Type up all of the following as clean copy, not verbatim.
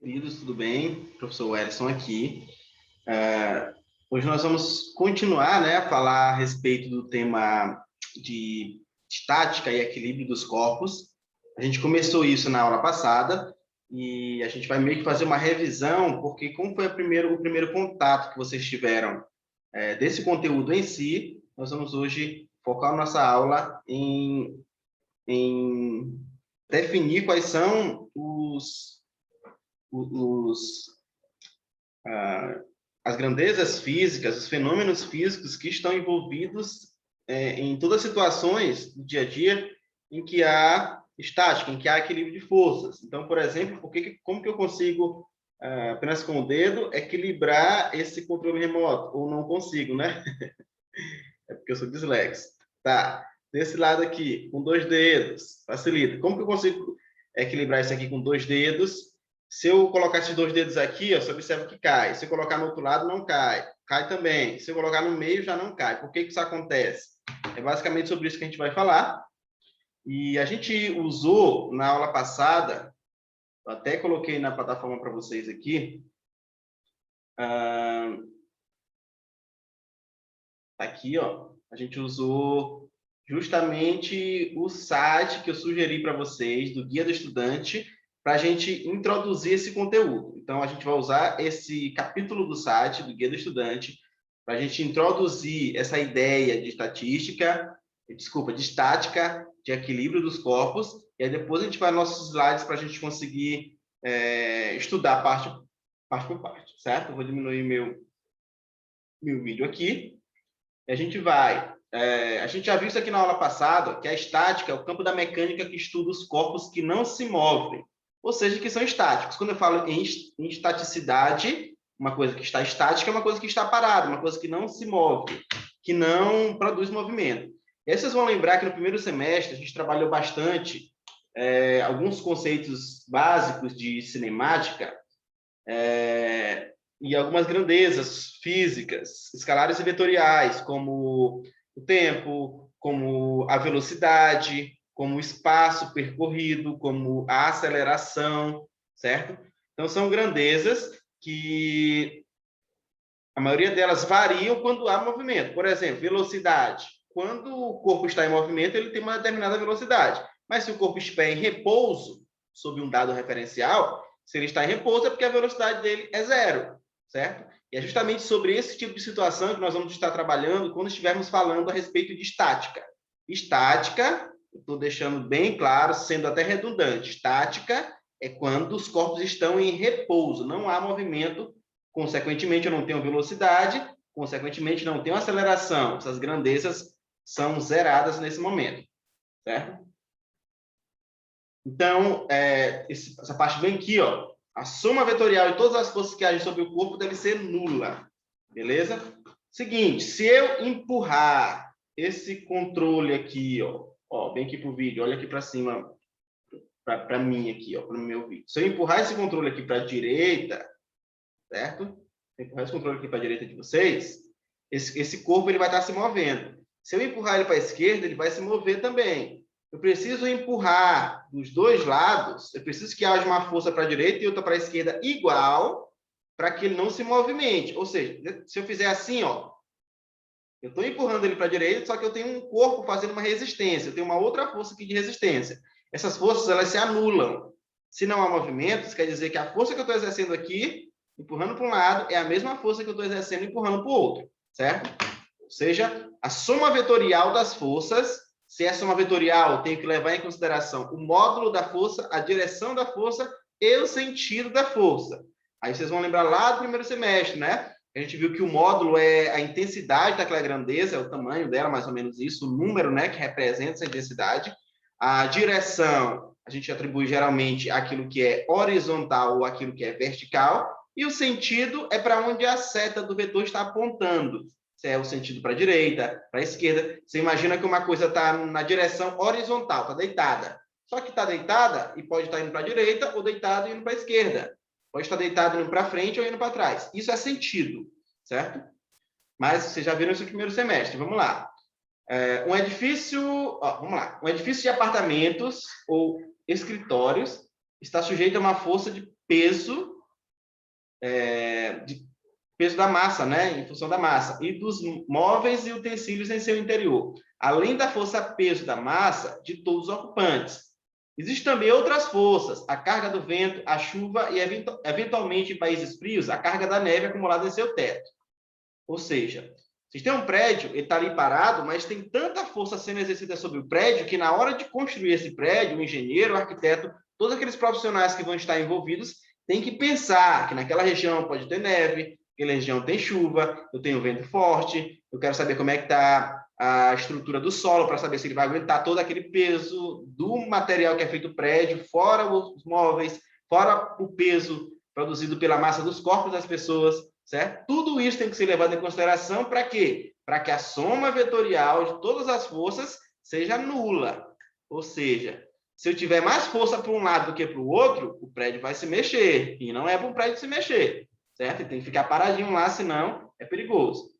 Queridos, tudo bem? Professor Wellington aqui. Hoje nós vamos continuar, a falar a respeito do tema de estática e equilíbrio dos corpos. A gente começou isso na aula passada e a gente vai meio que fazer uma revisão, porque como foi o primeiro contato que vocês tiveram desse conteúdo em si, nós vamos hoje focar a nossa aula em definir quais são as grandezas físicas, os fenômenos físicos que estão envolvidos em todas as situações do dia a dia em que há estática, em que há equilíbrio de forças. Então, por exemplo, como que eu consigo, apenas com o dedo, equilibrar esse controle remoto? Ou não consigo, né? É porque eu sou disléxico. Tá, desse lado aqui, com 2 dedos, facilita. Como que eu consigo equilibrar isso aqui com 2 dedos? Se eu colocar esses 2 dedos aqui, ó, você observa que cai. Se eu colocar no outro lado, não cai. Cai também. Se eu colocar no meio, já não cai. Por que isso acontece? É basicamente sobre isso que a gente vai falar. E a gente usou, na aula passada, eu até coloquei na plataforma para vocês aqui, aqui, ó, a gente usou justamente o site que eu sugeri para vocês, do Guia do Estudante, para a gente introduzir esse conteúdo. Então, a gente vai usar esse capítulo do site, do Guia do Estudante, para a gente introduzir essa ideia de de estática, de equilíbrio dos corpos, e aí depois a gente vai nos nossos slides para a gente conseguir estudar parte por parte, certo? Eu vou diminuir meu vídeo aqui. A gente vai... a gente já viu isso aqui na aula passada, que a estática é o campo da mecânica que estuda os corpos que não se movem, ou seja, que são estáticos. Quando eu falo em estaticidade, uma coisa que está estática é uma coisa que está parada, uma coisa que não se move, que não produz movimento. E aí vocês vão lembrar que no primeiro semestre a gente trabalhou bastante alguns conceitos básicos de cinemática, e algumas grandezas físicas, escalares e vetoriais, como o tempo, como a velocidade, como o espaço percorrido, como a aceleração, certo? Então, são grandezas que a maioria delas variam quando há movimento. Por exemplo, velocidade. Quando o corpo está em movimento, ele tem uma determinada velocidade. Mas se o corpo estiver em repouso, sob um dado referencial, se ele está em repouso é porque a velocidade dele é zero, certo? E é justamente sobre esse tipo de situação que nós vamos estar trabalhando quando estivermos falando a respeito de estática. Estática, estou deixando bem claro, sendo até redundante, estática é quando os corpos estão em repouso, não há movimento, consequentemente eu não tenho velocidade, consequentemente não tenho aceleração. Essas grandezas são zeradas nesse momento, certo? Então, essa parte bem aqui, ó, a soma vetorial de todas as forças que agem sobre o corpo deve ser nula, beleza? Seguinte, se eu empurrar esse controle aqui, ó, bem aqui para o vídeo, olha aqui para cima, para mim aqui, ó, para o meu vídeo. Se eu empurrar esse controle aqui para a direita, certo? Se eu empurrar esse controle aqui para a direita de vocês, esse corpo ele vai estar se movendo. Se eu empurrar ele para a esquerda, ele vai se mover também. Eu preciso empurrar dos dois lados, eu preciso que haja uma força para a direita e outra para a esquerda igual, para que ele não se movimente. Ou seja, se eu fizer assim, ó, eu estou empurrando ele para a direita, só que eu tenho um corpo fazendo uma resistência, eu tenho uma outra força aqui de resistência. Essas forças, elas se anulam. Se não há movimento, isso quer dizer que a força que eu estou exercendo aqui, empurrando para um lado, é a mesma força que eu estou exercendo empurrando para o outro, certo? Ou seja, a soma vetorial das forças, se é soma vetorial, eu tenho que levar em consideração o módulo da força, a direção da força e o sentido da força. Aí vocês vão lembrar lá do primeiro semestre, né? A gente viu que o módulo é a intensidade daquela grandeza, é o tamanho dela, mais ou menos isso, o número, né, que representa essa intensidade. A direção, a gente atribui geralmente aquilo que é horizontal ou aquilo que é vertical, e o sentido é para onde a seta do vetor está apontando. Se é o sentido para a direita, para a esquerda. Você imagina que uma coisa está na direção horizontal, está deitada. Só que está deitada e pode estar indo para a direita ou deitado e indo para a esquerda. Pode estar deitado indo para frente ou indo para trás. Isso é sentido, certo? Mas vocês já viram isso no primeiro semestre. Vamos lá. Um edifício, vamos lá. Um edifício de apartamentos ou escritórios está sujeito a uma força de peso de peso da massa, né, em função da massa, e dos móveis e utensílios em seu interior, além da força-peso da massa de todos os ocupantes. Existem também outras forças, a carga do vento, a chuva e, eventualmente, em países frios, a carga da neve acumulada em seu teto. Ou seja, vocês têm um prédio, ele está ali parado, mas tem tanta força sendo exercida sobre o prédio que, na hora de construir esse prédio, o engenheiro, o arquiteto, todos aqueles profissionais que vão estar envolvidos, têm que pensar que naquela região pode ter neve, aquela região tem chuva, eu tenho vento forte, eu quero saber como é que está a estrutura do solo para saber se ele vai aguentar todo aquele peso do material que é feito o prédio, fora os móveis, fora o peso produzido pela massa dos corpos das pessoas, certo? Tudo isso tem que ser levado em consideração para quê? Para que a soma vetorial de todas as forças seja nula. Ou seja, se eu tiver mais força para um lado do que para o outro, o prédio vai se mexer. E não é para o prédio se mexer, certo? Ele tem que ficar paradinho lá, senão é perigoso.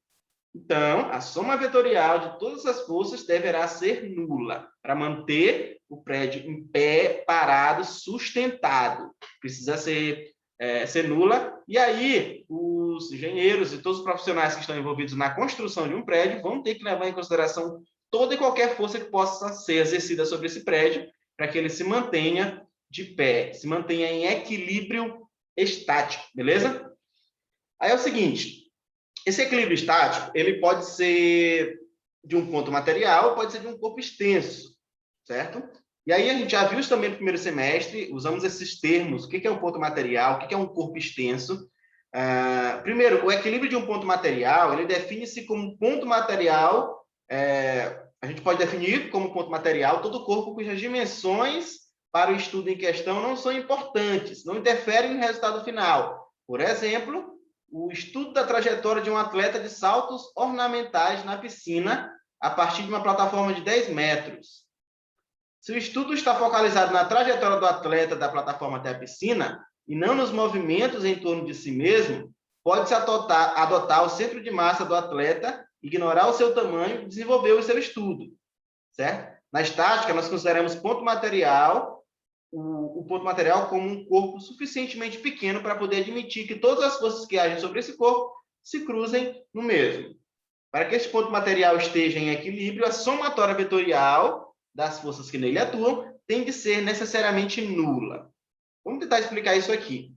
Então, a soma vetorial de todas as forças deverá ser nula para manter o prédio em pé, parado, sustentado. Precisa ser nula. E aí, os engenheiros e todos os profissionais que estão envolvidos na construção de um prédio vão ter que levar em consideração toda e qualquer força que possa ser exercida sobre esse prédio para que ele se mantenha de pé, se mantenha em equilíbrio estático, beleza? Aí é o seguinte, esse equilíbrio estático, ele pode ser de um ponto material, pode ser de um corpo extenso, certo? E aí a gente já viu isso também no primeiro semestre, usamos esses termos, o que é um ponto material, o que é um corpo extenso. Primeiro, o equilíbrio de um ponto material, ele define-se como ponto material, a gente pode definir como ponto material todo corpo cujas dimensões para o estudo em questão não são importantes, não interferem no resultado final. Por exemplo, o estudo da trajetória de um atleta de saltos ornamentais na piscina a partir de uma plataforma de 10 metros. Se o estudo está focalizado na trajetória do atleta da plataforma até a piscina e não nos movimentos em torno de si mesmo, pode-se adotar o centro de massa do atleta, ignorar o seu tamanho e desenvolver o seu estudo, certo? Na estática, nós consideramos ponto material, o ponto material como um corpo suficientemente pequeno para poder admitir que todas as forças que agem sobre esse corpo se cruzem no mesmo. Para que esse ponto material esteja em equilíbrio, a somatória vetorial das forças que nele atuam tem de ser necessariamente nula. Vamos tentar explicar isso aqui.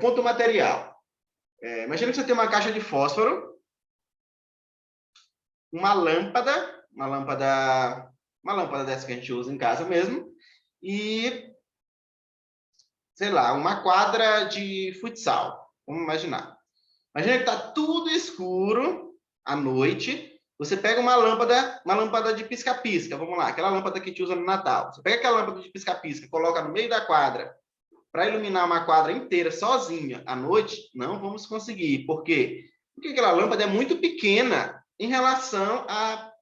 Ponto material. Imagina que você tem uma caixa de fósforo, uma lâmpada dessa que a gente usa em casa mesmo, e sei lá, uma quadra de futsal. Vamos imaginar. Imagina que está tudo escuro à noite. Você pega uma lâmpada de pisca-pisca. Vamos lá, aquela lâmpada que a gente usa no Natal. Você pega aquela lâmpada de pisca-pisca, coloca no meio da quadra para iluminar uma quadra inteira sozinha à noite, não vamos conseguir. Por quê? Porque aquela lâmpada é muito pequena em relação à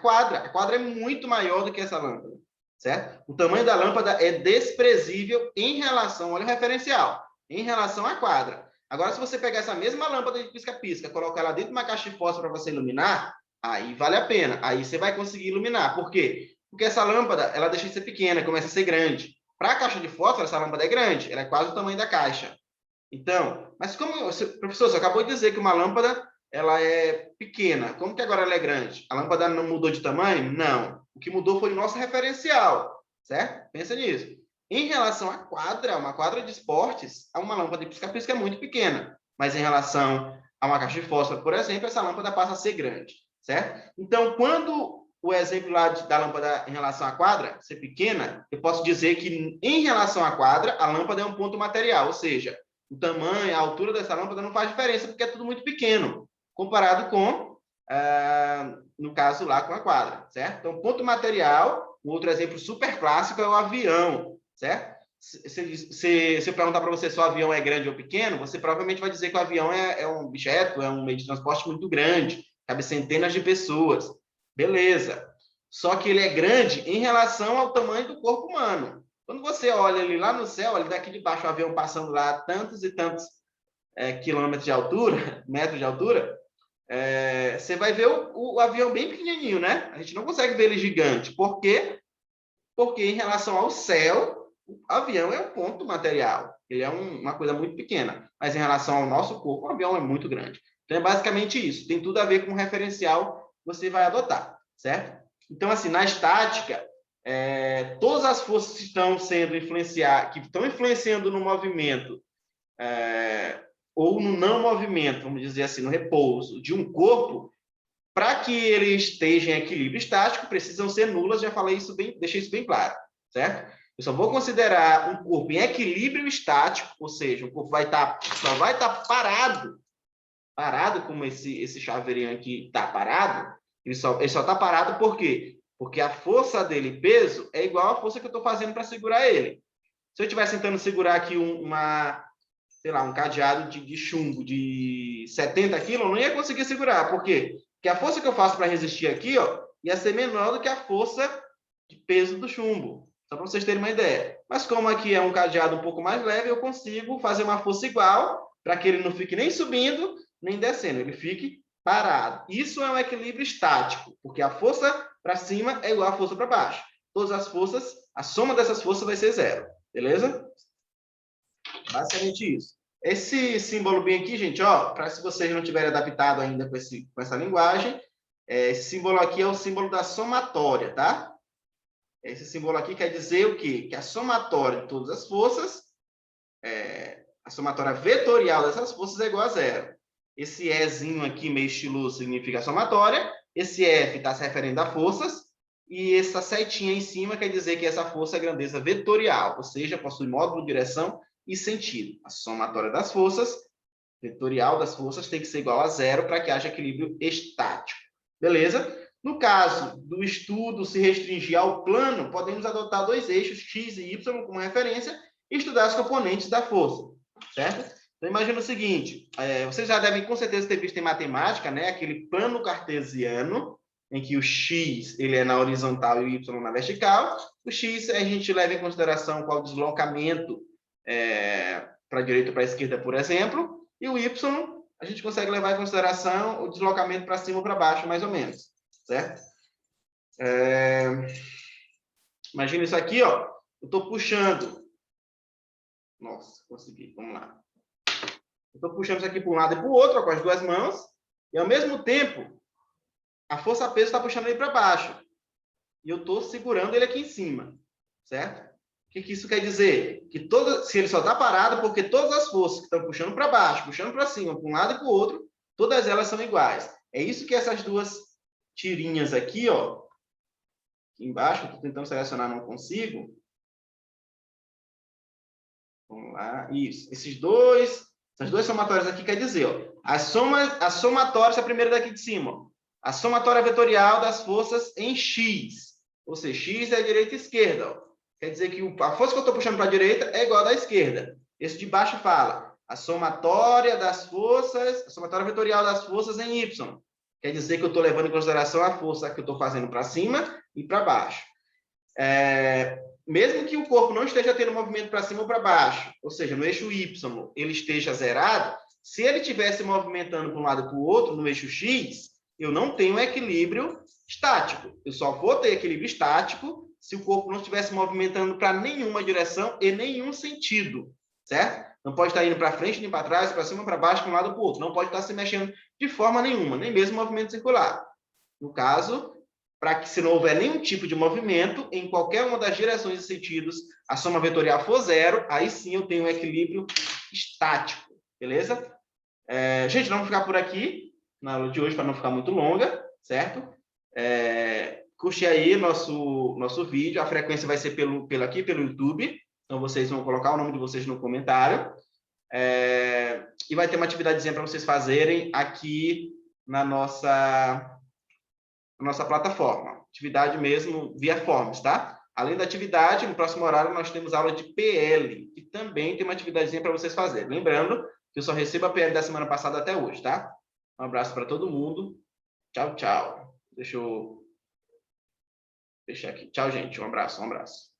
quadra. A quadra é muito maior do que essa lâmpada. Certo? O tamanho da lâmpada é desprezível em relação, olha o referencial, em relação à quadra. Agora, se você pegar essa mesma lâmpada de pisca-pisca, colocar ela dentro de uma caixa de fósforo para você iluminar, aí vale a pena. Aí você vai conseguir iluminar. Por quê? Porque essa lâmpada, ela deixa de ser pequena, começa a ser grande. Para a caixa de fósforo, essa lâmpada é grande, ela é quase o tamanho da caixa. Então, mas como, professor, você acabou de dizer que uma lâmpada, ela é pequena. Como que agora ela é grande? A lâmpada não mudou de tamanho? Não. O que mudou foi o nosso referencial, certo? Pensa nisso. Em relação à quadra, uma quadra de esportes, uma lâmpada de pisca-pisca é muito pequena. Mas em relação a uma caixa de fósforo, por exemplo, essa lâmpada passa a ser grande, certo? Então, quando o exemplo lá da lâmpada em relação à quadra ser pequena, eu posso dizer que em relação à quadra, a lâmpada é um ponto material, ou seja, o tamanho, a altura dessa lâmpada não faz diferença, porque é tudo muito pequeno, comparado com, no caso lá, com a quadra, certo? Então, ponto material, um outro exemplo super clássico é o avião, certo? Se eu perguntar para você se o avião é grande ou pequeno, você provavelmente vai dizer que o avião é um objeto, é um meio de transporte muito grande, cabe centenas de pessoas. Beleza. Só que ele é grande em relação ao tamanho do corpo humano. Quando você olha ali lá no céu, ali daqui de baixo, o avião passando lá tantos e tantos quilômetros de altura, metros de altura, você vai ver o avião bem pequenininho, né? A gente não consegue ver ele gigante. Por quê? Porque em relação ao céu, O avião é um ponto material, ele é uma coisa muito pequena, mas em relação ao nosso corpo, o avião é muito grande. Então, é basicamente isso, tem tudo a ver com o referencial que você vai adotar, certo? Então, assim, na estática, todas as forças que estão sendo influenciadas, que estão influenciando no movimento, ou no não movimento, vamos dizer assim, no repouso de um corpo, para que ele esteja em equilíbrio estático, precisam ser nulas, já falei isso bem, deixei isso bem claro, certo? Eu só vou considerar um corpo em equilíbrio estático, ou seja, o corpo só vai estar parado como esse chaveirinho aqui está parado, ele só está parado por quê? Porque a força dele, peso, é igual à força que eu estou fazendo para segurar ele. Se eu estivesse tentando segurar aqui sei lá, um cadeado de chumbo de 70 quilos, eu não ia conseguir segurar. Por quê? Porque a força que eu faço para resistir aqui, ó, ia ser menor do que a força de peso do chumbo. Só para vocês terem uma ideia. Mas como aqui é um cadeado um pouco mais leve, eu consigo fazer uma força igual para que ele não fique nem subindo, nem descendo. Ele fique parado. Isso é um equilíbrio estático, porque a força para cima é igual à força para baixo. Todas as forças, a soma dessas forças vai ser zero. Beleza? Basicamente isso. Esse símbolo bem aqui, gente, ó, para se vocês não tiverem adaptado ainda com essa linguagem, esse símbolo aqui é o símbolo da somatória, tá? Esse símbolo aqui quer dizer o quê? Que a somatória de todas as forças, a somatória vetorial dessas forças é igual a zero. Esse Ezinho aqui, meio estiloso, significa somatória. Esse F está se referindo a forças. E essa setinha em cima quer dizer que essa força é grandeza vetorial, ou seja, possui módulo, direção e sentido. A somatória das forças, vetorial das forças, tem que ser igual a zero para que haja equilíbrio estático. Beleza? No caso do estudo se restringir ao plano, podemos adotar dois eixos, x e y, como referência, e estudar os componentes da força. Certo? Então, imagina o seguinte, vocês já devem, com certeza, ter visto em matemática, né, aquele plano cartesiano, em que o x ele é na horizontal e o y na vertical. O x a gente leva em consideração qual o deslocamento para a direita ou para a esquerda, por exemplo, e o y a gente consegue levar em consideração o deslocamento para cima ou para baixo, mais ou menos, certo? Imagina isso aqui, ó. Eu estou puxando. Nossa, consegui, vamos lá. Eu estou puxando isso aqui para um lado e para o outro, ó, com as duas mãos, e ao mesmo tempo, a força-peso está puxando ele para baixo. E eu estou segurando ele aqui em cima, certo? O que isso quer dizer? Que se ele só está parado, porque todas as forças que estão puxando para baixo, puxando para cima, para um lado e para o outro, todas elas são iguais. É isso que essas duas tirinhas aqui, ó, aqui embaixo, estou tentando selecionar, não consigo. Vamos lá, isso. Essas duas somatórias aqui quer dizer, ó, a somatória, essa primeira daqui de cima, ó, a somatória vetorial das forças em x. Ou seja, x é a direita e esquerda, ó. Quer dizer que a força que eu estou puxando para a direita é igual à da esquerda. Esse de baixo fala a somatória vetorial das forças em y. Quer dizer que eu estou levando em consideração a força que eu estou fazendo para cima e para baixo. Mesmo que o corpo não esteja tendo movimento para cima ou para baixo, ou seja, no eixo y ele esteja zerado, se ele estivesse movimentando para um lado e para o outro, no eixo x, eu não tenho equilíbrio estático. Eu só vou ter equilíbrio estático se o corpo não estivesse movimentando para nenhuma direção e nenhum sentido, certo? Não pode estar indo para frente, nem para trás, para cima, para baixo, para um lado ou para o outro. Não pode estar se mexendo de forma nenhuma, nem mesmo movimento circular. No caso, para que se não houver nenhum tipo de movimento, em qualquer uma das direções e sentidos, a soma vetorial for zero, aí sim eu tenho um equilíbrio estático, beleza? Gente, vamos ficar por aqui na aula de hoje, para não ficar muito longa, certo? Curte aí nosso vídeo, a frequência vai ser aqui pelo YouTube, então vocês vão colocar o nome de vocês no comentário, e vai ter uma atividadezinha para vocês fazerem aqui na nossa plataforma, atividade mesmo via Forms, tá? Além da atividade, no próximo horário nós temos aula de PL, que também tem uma atividadezinha para vocês fazerem. Lembrando que eu só recebo a PL da semana passada até hoje, tá? Um abraço para todo mundo. Tchau, tchau. Deixa eu fechar aqui. Tchau, gente. Um abraço, um abraço.